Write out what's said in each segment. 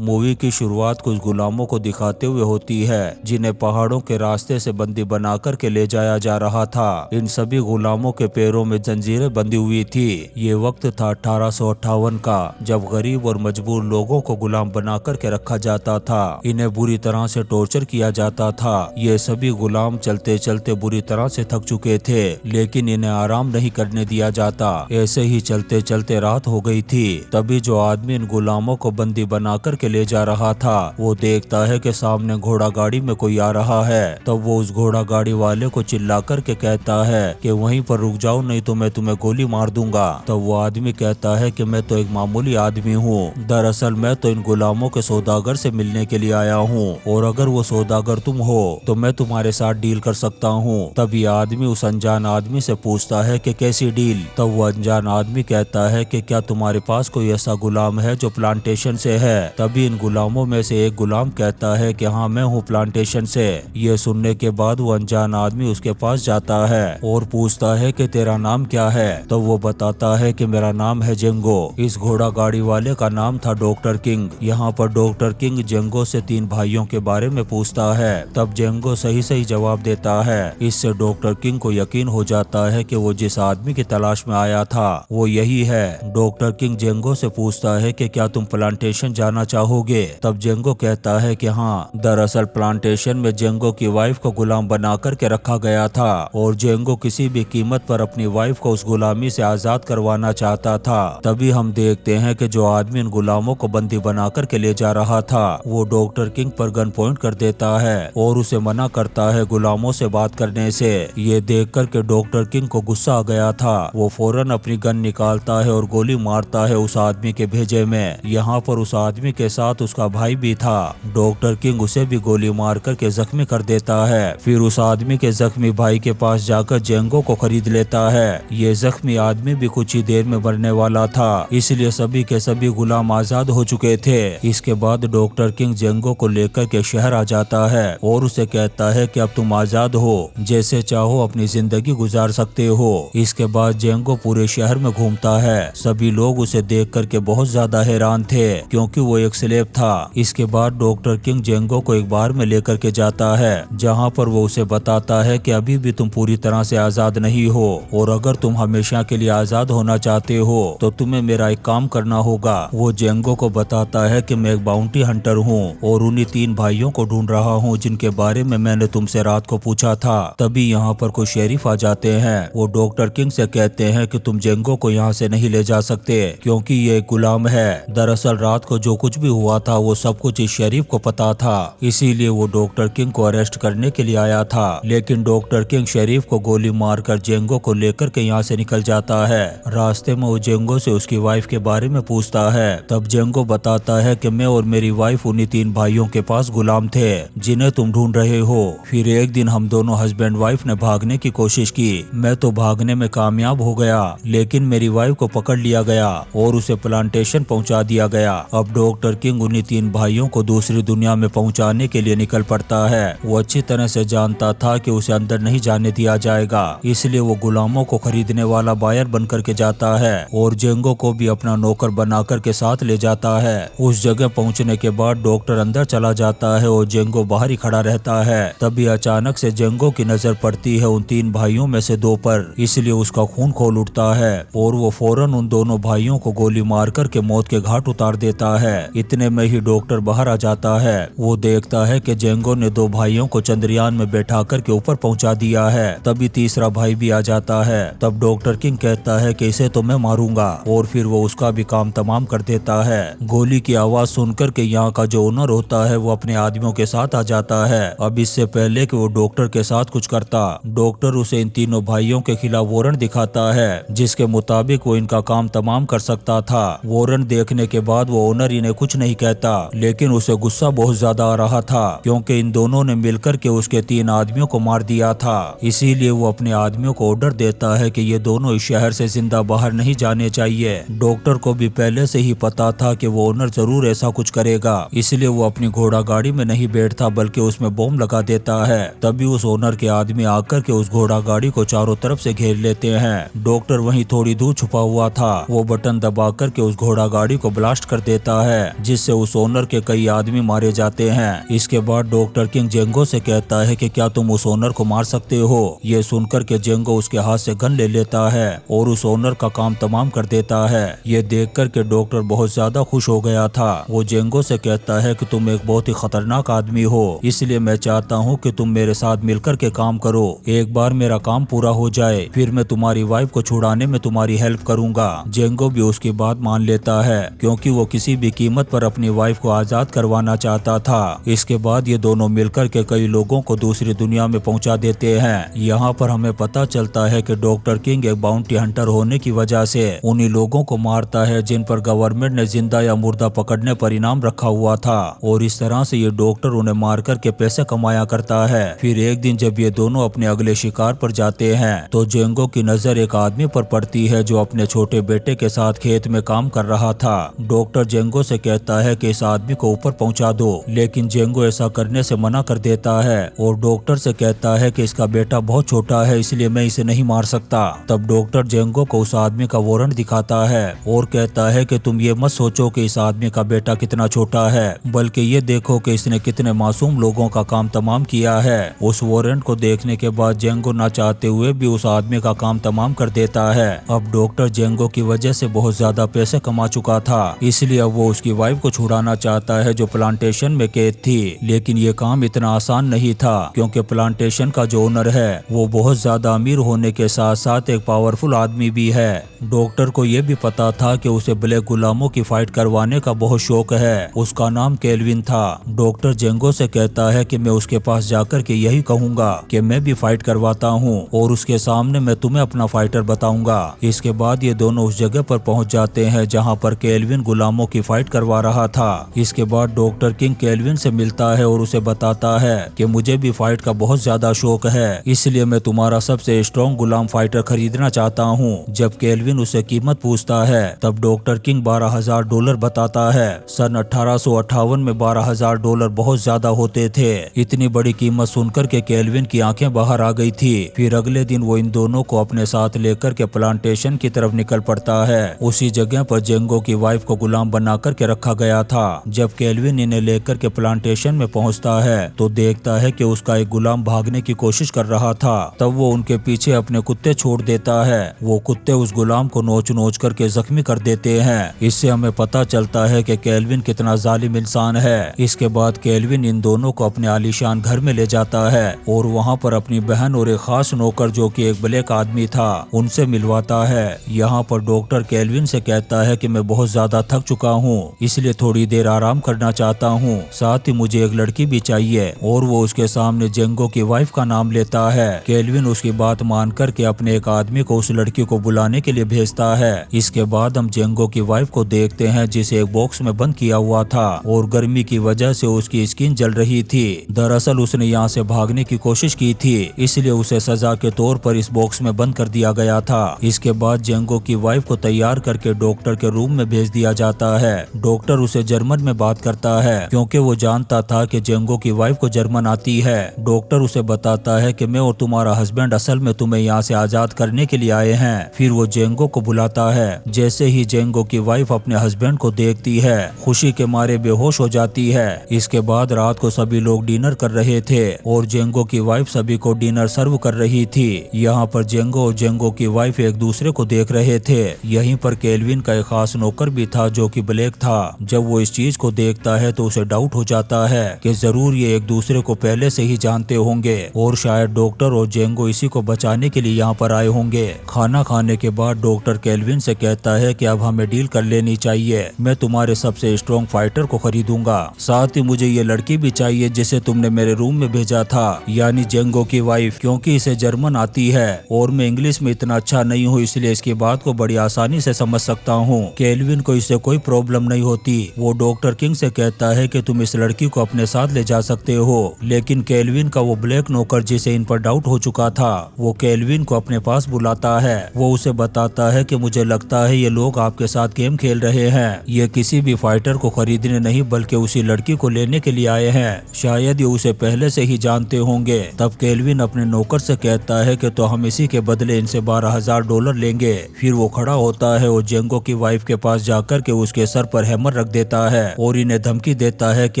Movie की शुरुआत कुछ गुलामों को दिखाते हुए होती है जिन्हें पहाड़ों के रास्ते से बंदी बनाकर के ले जाया जा रहा था। इन सभी गुलामों के पैरों में जंजीरें बंधी हुई थी। ये वक्त था 1858 का, जब गरीब और मजबूर लोगों को गुलाम बनाकर के रखा जाता था। इन्हें बुरी तरह से टॉर्चर किया जाता था। ये सभी गुलाम चलते चलते बुरी तरह से थक चुके थे, लेकिन इन्हें आराम नहीं करने दिया जाता। ऐसे ही चलते चलते रात हो गई थी। तभी जो आदमी इन गुलामों को बंदी बनाकर के ले जा रहा था वो देखता है कि सामने घोड़ा गाड़ी में कोई आ रहा है। तब वो उस घोड़ा गाड़ी वाले को चिल्ला कर के कहता है कि वहीं पर रुक जाओ, नहीं तो मैं तुम्हें गोली मार दूंगा। तब वो आदमी कहता है कि मैं तो एक मामूली आदमी हूँ, दरअसल मैं तो इन गुलामों के सौदागर से मिलने के लिए आया हूँ, और अगर वो सौदागर तुम हो तो मैं तुम्हारे साथ डील कर सकता हूँ। तब ये आदमी उस अनजान आदमी से पूछता है कि कैसी डील। तब वो अनजान आदमी कहता है कि क्या तुम्हारे पास कोई ऐसा गुलाम है जो प्लांटेशन से है। तभी इन गुलामों में से एक गुलाम कहता है कि हाँ, मैं हूँ प्लांटेशन से। ये सुनने के बाद वो अनजान आदमी उसके पास जाता है और पूछता है कि तेरा नाम क्या है। तो वो बताता है कि मेरा नाम है जेंगो। इस घोड़ा गाड़ी वाले का नाम था डॉक्टर किंग। यहाँ पर डॉक्टर किंग जेंगो से 3 भाइयों के बारे में पूछता है। तब जेंगो सही सही जवाब देता है। इससे डॉक्टर किंग को यकीन हो जाता है कि वो जिस आदमी की तलाश में आया था वो यही है। डॉक्टर किंग जेंगो से पूछता है कि क्या तुम प्लांटेशन जाना चाहोगे। तब जेंगो कहता है कि हाँ, दरअसल प्लांटेशन में जेंगो की वाइफ को गुलाम बना करके रखा गया था और जेंगो किसी भी कीमत पर अपनी वाइफ को उस गुलामी से आजाद करवाना चाहता था। तभी हम देखते हैं कि जो आदमी इन गुलामों को बंदी बना करके ले जा रहा था वो डॉक्टर किंग पर गन पॉइंट कर देता है और उसे मना करता है गुलामों से बात करने से। ये देख कर के डॉक्टर किंग को गुस्सा आ गया था। वो फौरन अपनी गन निकालता है और गोली मारता है उस आदमी के भेजे में। यहाँ पर उस आदमी के साथ उसका भाई भी था। डॉक्टर किंग उसे भी गोली मार करके जख्मी कर देता है। फिर उस आदमी के जख्मी भाई के पास जाकर जेंगो को खरीद लेता है। ये जख्मी आदमी भी कुछ ही देर में मरने वाला था, इसलिए सभी के सभी गुलाम आजाद हो चुके थे। इसके बाद डॉक्टर किंग जेंगो को लेकर के शहर आ जाता है और उसे कहता है कि अब तुम आजाद हो, जैसे चाहो अपनी जिंदगी गुजार सकते हो। इसके बाद जेंगो पूरे शहर में घूमता है। सभी लोग उसे देख करके बहुत ज्यादा हैरान थे क्योंकि वो एक स्लेव था। इसके बाद डॉक्टर किंग जेंगो को एक बार में लेकर के जाता है जहाँ पर वो उसे बताता है कि अभी भी तुम पूरी तरह से आजाद नहीं हो और अगर तुम हमेशा के लिए आजाद होना चाहते हो तो तुम्हें मेरा एक काम करना होगा। वो जेंगो को बताता है कि मैं एक बाउंटी हंटर हूँ और उन्हीं 3 भाइयों को ढूंढ रहा हूँ जिनके बारे में मैंने तुमसे रात को पूछा था। तभी यहाँ पर कुछ शेरिफ आ जाते हैं। वो डॉक्टर किंग से कहते हैं कि तुम जेंगो को यहाँ से नहीं ले जा सकते क्योंकि ये एक गुलाम है। दरअसल रात को जो कुछ भी हुआ था वो सब कुछ इस शेरिफ को पता था, इसीलिए वो डॉक्टर किंग को अरेस्ट करने के लिए आया था। लेकिन डॉक्टर किंग शेरिफ को गोली मारकर जेंगो को लेकर के यहाँ से निकल जाता है। रास्ते में वो जेंगो से उसकी वाइफ के बारे में पूछता है। तब जेंगो बताता है कि मैं और मेरी वाइफ उन्हीं 3 भाइयों के पास गुलाम थे जिन्हें तुम ढूंढ रहे हो। फिर एक दिन हम दोनों हस्बैंड वाइफ ने भागने की कोशिश की। मैं तो भागने में कामयाब हो गया, लेकिन मेरी वाइफ को पकड़ लिया गया और उसे प्लांटेशन पहुंचा दिया गया। अब डॉक्टर किंग उन्हीं 3 भाइयों को दूसरी दुनिया में पहुंचाने के लिए निकल पड़ता है। वो अच्छी तरह से जानता था कि उसे अंदर नहीं जाने दिया जाएगा, इसलिए वो गुलामों को खरीदने वाला बायर बन करके जाता है और जेंगो को भी अपना नौकर बना करके साथ ले जाता है। उस जगह पहुंचने के बाद डॉक्टर अंदर चला जाता है और जेंगो बाहर ही खड़ा रहता है। तभी अचानक से जेंगो की नजर पड़ती है उन 3 भाइयों में से 2 पर, इसलिए उसका खून खोल उठता है और वो फौरन उन दोनों भाइयों को गोली मार करके मौत के घाट उतार देता है। इतने में ही डॉक्टर बाहर आ जाता है। वो देखता है कि जेंगो ने 2 भाइयों को चंद्रयान में बैठा करके ऊपर पहुंचा दिया है। तभी तीसरा भाई भी आ जाता है। तब डॉक्टर किंग कहता है कि इसे तो मैं मारूंगा और फिर वो उसका भी काम तमाम कर देता है। गोली की आवाज सुनकर के यहाँ का जो ओनर होता है वो अपने आदमियों के साथ आ जाता है। अब इससे पहले कि वो डॉक्टर के साथ कुछ करता, डॉक्टर उसे इन तीनों भाइयों के खिलाफ वारंट दिखाता है जिसके मुताबिक वो इनका काम तमाम कर सकता था। वारंट देखने के बाद वो ओनर इन्हें कुछ नहीं कहता, लेकिन उसे गुस्सा बहुत ज्यादा आ रहा था क्योंकि इन दोनों ने मिलकर के उसके 3 आदमियों को मार दिया था। इसीलिए वो अपने आदमियों को ऑर्डर देता है कि ये दोनों इस शहर से जिंदा बाहर नहीं जाने चाहिए। डॉक्टर को भी पहले से ही पता था कि वो ओनर जरूर ऐसा कुछ करेगा, इसलिए वो अपनी घोड़ा गाड़ी में नहीं बैठता बल्कि उसमें बॉम्ब लगा देता है। तभी उस ओनर के आदमी आकर के उस घोड़ा गाड़ी को चारों तरफ से घेर लेते हैं। डॉक्टर वहीं थोड़ी दूर छुपा हुआ था। वो बटन दबा करके उस घोड़ा गाड़ी को ब्लास्ट कर देता है जिससे उस ओनर के कई आदमी मारे जाते हैं। इसके बाद डॉक्टर किंग जेंगो से कहता है कि क्या तुम उस ओनर को मार सकते हो। ये सुनकर के जेंगो उसके हाथ से गन ले लेता है और उस ओनर का काम तमाम कर देता है। ये देख कर के डॉक्टर बहुत ज्यादा खुश हो गया था। वो जेंगो से कहता है कि तुम एक बहुत ही खतरनाक आदमी हो, इसलिए मैं चाहता हूँ कि तुम मेरे साथ मिलकर के काम करो। एक बार मेरा काम पूरा हो जाए फिर मैं तुम्हारी वाइफ को छुड़ाने में तुम्हारी हेल्प करूंगा। जेंगो भी उसकी बात मान लेता है क्योंकि वो किसी भी कीमत पर अपनी वाइफ को आजाद करवाना चाहता था। इसके बाद ये दोनों मिलकर के कई लोगों को दूसरी दुनिया में पहुंचा देते हैं। यहाँ पर हमें पता चलता है कि डॉक्टर किंग एक बाउंटी हंटर होने की वजह से उन्हीं लोगों को मारता है जिन पर गवर्नमेंट ने जिंदा या मुर्दा पकड़ने पर इनाम रखा हुआ था, और इस तरह से ये डॉक्टर उन्हें मार कर के पैसे कमाया करता है। फिर एक दिन जब ये दोनों अपने अगले शिकार पर जाते हैं तो जेंगो की नजर एक आदमी पर पड़ती है जो अपने छोटे बेटे के साथ खेत में काम कर रहा था। डॉक्टर जेंगो से कहता है कि इस आदमी को ऊपर पहुंचा दो, लेकिन जेंगो ऐसा करने से मना कर देता है और डॉक्टर से कहता है कि इसका बेटा बहुत छोटा है इसलिए मैं इसे नहीं मार सकता। तब डॉक्टर जेंगो को उस आदमी का वारंट दिखाता है और कहता है कि तुम ये मत सोचो कि इस आदमी का बेटा कितना छोटा है, बल्कि ये देखो कि इसने कितने मासूम लोगों का काम तमाम किया है। उस वारंट को देखने के बाद जेंगो ना चाहते हुए भी उस आदमी का काम तमाम कर देता है। अब डॉक्टर जेंगो की वजह से बहुत ज्यादा पैसे कमा चुका था, इसलिए अब वो उसकी वाइफ को छुड़ाना चाहता है जो प्लांटेशन में कैद थी। लेकिन ये काम इतना आसान नहीं था क्योंकि प्लांटेशन का जो ओनर है वो बहुत ज्यादा अमीर होने के साथ साथ एक पावरफुल आदमी भी है। डॉक्टर को ये भी पता था कि उसे ब्लैक गुलामों की फाइट करवाने का बहुत शौक है। उसका नाम केल्विन था। डॉक्टर जेंगो से कहता है कि मैं उसके पास जाकर के यही कहूंगा कि मैं भी फाइट करवाता हूँ और उसके सामने मैं तुम्हें अपना फाइटर बताऊंगा। इसके बाद ये दोनों उस जगह पर पहुंच जाते हैं जहां पर केल्विन गुलामों की फाइट करवा रहा था। इसके बाद डॉक्टर किंग केल्विन से मिलता है और उसे बताता है कि मुझे भी फाइट का बहुत ज्यादा शौक है, इसलिए मैं तुम्हारा सबसे स्ट्रॉन्ग गुलाम फाइटर खरीदना चाहता हूँ। जब केल्विन उससे कीमत पूछता है तब डॉक्टर किंग $12,000 बताता है। सन 1858 में $12,000 बहुत ज्यादा होते थे। इतनी बड़ी कीमत सुनकर के केल्विन की आंखें बाहर आ गई थी। फिर अगले दिन वो इन दोनों को अपने साथ लेकर के प्लांटेशन की तरफ निकल पड़ता है। उसी जगह पर जेंगो की वाइफ को गुलाम बना करके रखा गया था। जब केल्विन इन्हें लेकर के प्लांटेशन में पहुंचता है तो देखता है कि उसका एक गुलाम भागने की कोशिश कर रहा था। तब वो उनके पीछे अपने कुत्ते छोड़ देता है। वो कुत्ते उस गुलाम को नोच नोच करके जख्मी कर देते हैं। इससे हमें पता चलता है कि केल्विन कितना जालिम इंसान है। इसके बाद केल्विन इन दोनों को अपने आलीशान घर में ले जाता है और वहाँ पर अपनी बहन और एक खास नौकर जो कि एक ब्लैक आदमी था उनसे मिलवाता है। यहाँ पर डॉक्टर केल्विन से कहता है कि मैं बहुत ज्यादा थक चुका हूँ, इसलिए थोड़ी देर आराम करना चाहता हूँ। साथ ही मुझे एक लड़की भी चाहिए और वो उसके सामने जेंगो की वाइफ का नाम लेता है। केल्विन उसकी बात मान करके अपने एक आदमी को उस लड़की को बुलाने के लिए भेजता है। इसके बाद हम जेंगो की वाइफ को देखते हैं जिसे एक बॉक्स में बंद किया हुआ था और गर्मी की वजह से उसकी स्किन जल रही थी। दरअसल उसने यहाँ से भागने की कोशिश की थी, इसलिए उसे सजा के तौर पर इस बॉक्स में बंद कर दिया गया था। इसके बाद जेंगो की वाइफ को तैयार करके डॉक्टर के रूम में भेज दिया जाता है। डॉक्टर उसे जर्मन में बात करता है क्योंकि वो जानता था कि जेंगो की वाइफ को जर्मन आती है। डॉक्टर उसे बताता है कि मैं और तुम्हारा हस्बैंड असल में तुम्हें यहाँ से आजाद करने के लिए आए हैं। फिर वो जेंगो को बुलाता है। जैसे ही जेंगो की वाइफ अपने हस्बैंड को देखती है खुशी के मारे बेहोश हो जाती है। इसके बाद रात को सभी लोग डिनर कर रहे थे और जेंगो की वाइफ सभी को डिनर सर्व कर रही थी। यहाँ पर जेंगो और जेंगो की वाइफ एक दूसरे को देख रहे थे। यहीं पर केल्विन का एक खास नौकर भी था जो कि ब्लैक था। जब वो इस चीज को देखता है तो उसे डाउट हो जाता है कि जरूर ये एक दूसरे को पहले से ही जानते होंगे और शायद डॉक्टर और जेंगो इसी को बचाने के लिए यहाँ पर आए होंगे। खाना खाने के बाद डॉक्टर केल्विन से कहता है कि अब हमें डील कर लेनी चाहिए। मैं तुम्हारे सबसे स्ट्रॉन्ग फाइटर को खरीदूंगा, साथ ही मुझे ये लड़की भी चाहिए जिसे तुमने मेरे रूम में भेजा था, यानी जेंगो की वाइफ, क्योंकि इसे जर्मन आती है और मैं इंग्लिश में इतना अच्छा नहीं हूँ, इसलिए इसकी बात को बड़ी आसानी से समझ सकता हूँ। केल्विन को इससे कोई प्रॉब्लम नहीं होती। वो डॉक्टर किंग से कहता है कि तुम इस लड़की को अपने साथ ले जा सकते हो, लेकिन केल्विन का वो ब्लैक नौकर जिसे इन पर डाउट हो चुका था वो केल्विन को अपने पास बुलाता है। वो उसे बताता है कि मुझे लगता है ये लोग आपके साथ गेम खेल रहे हैं। ये किसी भी फाइटर को खरीदने नहीं बल्कि उसी लड़की को लेने के लिए आए हैं। शायद ये उसे पहले से ही जानते होंगे। तब केल्विन अपने नौकर से कहता है कि तो हम इसी के बदले इनसे $12,000 लेंगे। फिर वो खड़ा होता है और जेंगो की वाइफ के पास जाकर के उसके सर पर हैमर पर रख देता है और इन्हें धमकी देता है कि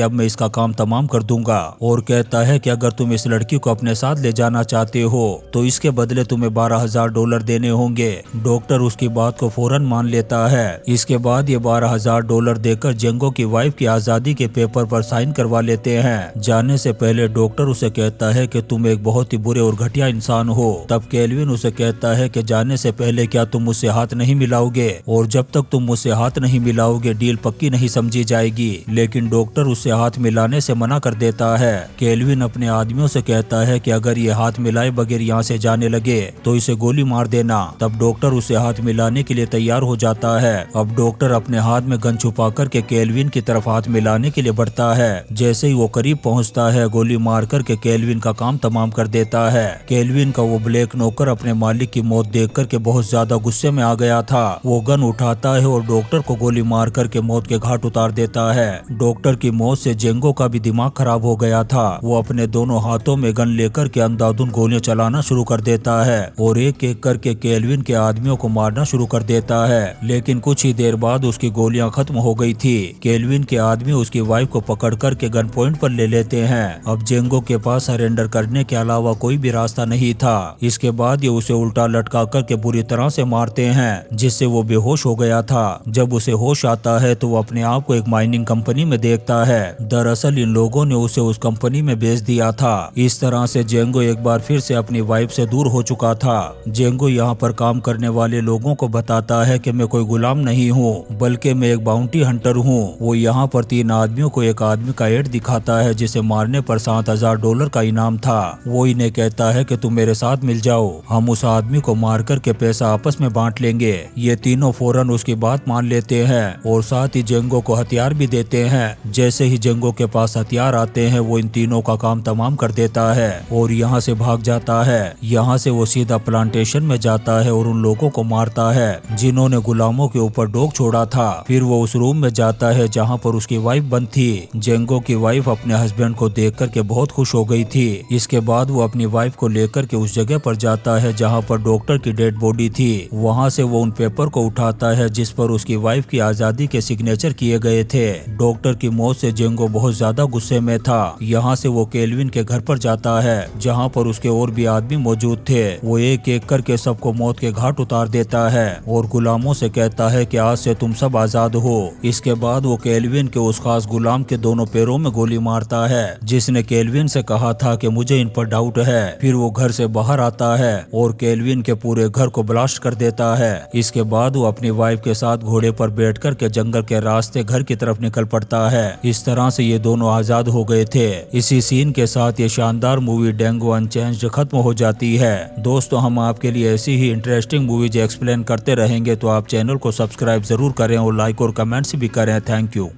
अब मैं इसका काम तमाम कर दूंगा, और कहता है कि अगर तुम इस लड़की को अपने साथ ले जाना चाहते हो तो इसके बदले तुम्हें $12,000 देने होंगे। डॉक्टर उसकी बात को फौरन मान लेता है। इसके बाद ये $12,000 देकर जेंगो की वाइफ की आजादी के पेपर पर साइन करवा लेते हैं। जाने से पहले डॉक्टर उसे कहता है कि तुम एक बहुत ही बुरे और घटिया इंसान हो। तब केल्विन उसे कहता है कि जाने से पहले क्या तुम मुझसे हाथ नहीं मिलाओगे, और जब तक तुम मुझसे हाथ नहीं मिलाओगे डील पक्की नहीं समझी जाएगी। लेकिन डॉक्टर उससे हाथ मिलाने से मना कर देता है। केल्विन अपने आदमियों से कहता है कि अगर ये हाथ मिलाए बगैर यहाँ से जाने लगे तो इसे गोली मार देना। तब डॉक्टर उसे हाथ मिलाने के लिए तैयार हो जाता है। अब डॉक्टर अपने हाथ में गन छुपा करके केल्विन की तरफ हाथ मिलाने के लिए बढ़ता है। जैसे ही वो करीब पहुंचता है गोली मार करके केल्विन का काम तमाम कर देता है। केल्विन का वो ब्लैक नौकर अपने मालिक की मौत देख करके बहुत ज्यादा गुस्से में आ गया था। वो गन उठाता है और डॉक्टर को गोली मार करके मौत के घाट उतार देता है। डॉक्टर की मौत से जेंगो का भी दिमाग खराब हो गया था। वो अपने दोनों हाथों में गन लेकर के अंधाधुंध गोलियां चलाना शुरू कर देता है और एक एक करके केल्विन के आदमियों को मारना शुरू कर देता है। लेकिन कुछ ही देर बाद उसकी गोलियां खत्म हो गई थी। केल्विन के आदमी उसकी वाइफ को पकड़ करके गन पॉइंट पर ले लेते हैं। अब जेंगो के पास सरेंडर करने के अलावा कोई भी रास्ता नहीं था। इसके बाद ये उसे उल्टा लटका करके बुरी तरह से मारते हैं, जिससे वो बेहोश हो गया था। जब उसे होश आता है तो वो अपने आप को एक माइनिंग कंपनी में देखता है। दरअसल इन लोगों ने उसे उस कंपनी में बेच दिया था। इस तरह से जेंगो एक बार फिर से अपनी वाइफ से दूर हो चुका था। जेंगो यहाँ पर काम करने वाले लोगों को बताता है कि मैं कोई गुलाम नहीं हूँ, बल्कि मैं एक बाउंटी हंटर हूँ। वो यहाँ पर 3 आदमियों को एक आदमी का एड दिखाता है जिसे मारने पर $7,000 का इनाम था। वो इन्हें कहता है कि तुम मेरे साथ मिल जाओ, हम उस आदमी को मार करके पैसा आपस में बांट लेंगे। ये तीनों फौरन उसकी बात मान लेते हैं और साथ ही जेंगो को हथियार भी देते हैं। जैसे ही जेंगो के पास हथियार आते हैं वो इन तीनों का काम तमाम कर देता है और यहाँ से भाग जाता है। यहाँ से वो सीधा प्लांटेशन में जाता है और उन लोगों को मारता है जिन्होंने गुलामों के ऊपर डोक छोड़ा था। फिर वो उस रूम में जाता है जहाँ पर उसकी वाइफ बंद थी। जेंगो की वाइफ अपने हस्बैंड को देख करके बहुत खुश हो गई थी। इसके बाद वो अपनी वाइफ को लेकर के उस जगह पर जाता है जहाँ पर डॉक्टर की डेड बॉडी थी। वहाँ से वो उन पेपर को उठाता है जिस पर उसकी वाइफ की आजादी के सिग्नेचर किए गए थे। डॉक्टर की मौत से जेंगो बहुत ज्यादा गुस्से में था। यहाँ से वो केल्विन के घर पर जाता है जहाँ पर उसके और भी आदमी मौजूद थे। वो एक एक करके सबको मौत के घाट उतार देता है और गुलामों से कहता है कि आज से तुम सब आजाद हो। इसके बाद वो केल्विन के उस खास गुलाम के दोनों पैरों में गोली मारता है जिसने केल्विन से कहा था कि मुझे इन पर डाउट है। फिर वो घर से बाहर आता है और केल्विन के पूरे घर को ब्लास्ट कर देता है। इसके बाद वो अपनी वाइफ के साथ घोड़े पर बैठ कर के जंगल के रास्ते घर की तरफ निकल पड़ता है। इस तरह से ये दोनों आजाद हो गए थे। इसी सीन के साथ ये शानदार मूवी डेंगो अनचेंज्ड खत्म हो जाती है। दोस्तों हम आपके लिए ऐसी ही इंटरेस्टिंग मूवीज एक्सप्लेन करते रहेंगे, तो आप चैनल को सब्सक्राइब जरूर करें और लाइक और कमेंट्स भी करें। Thank you.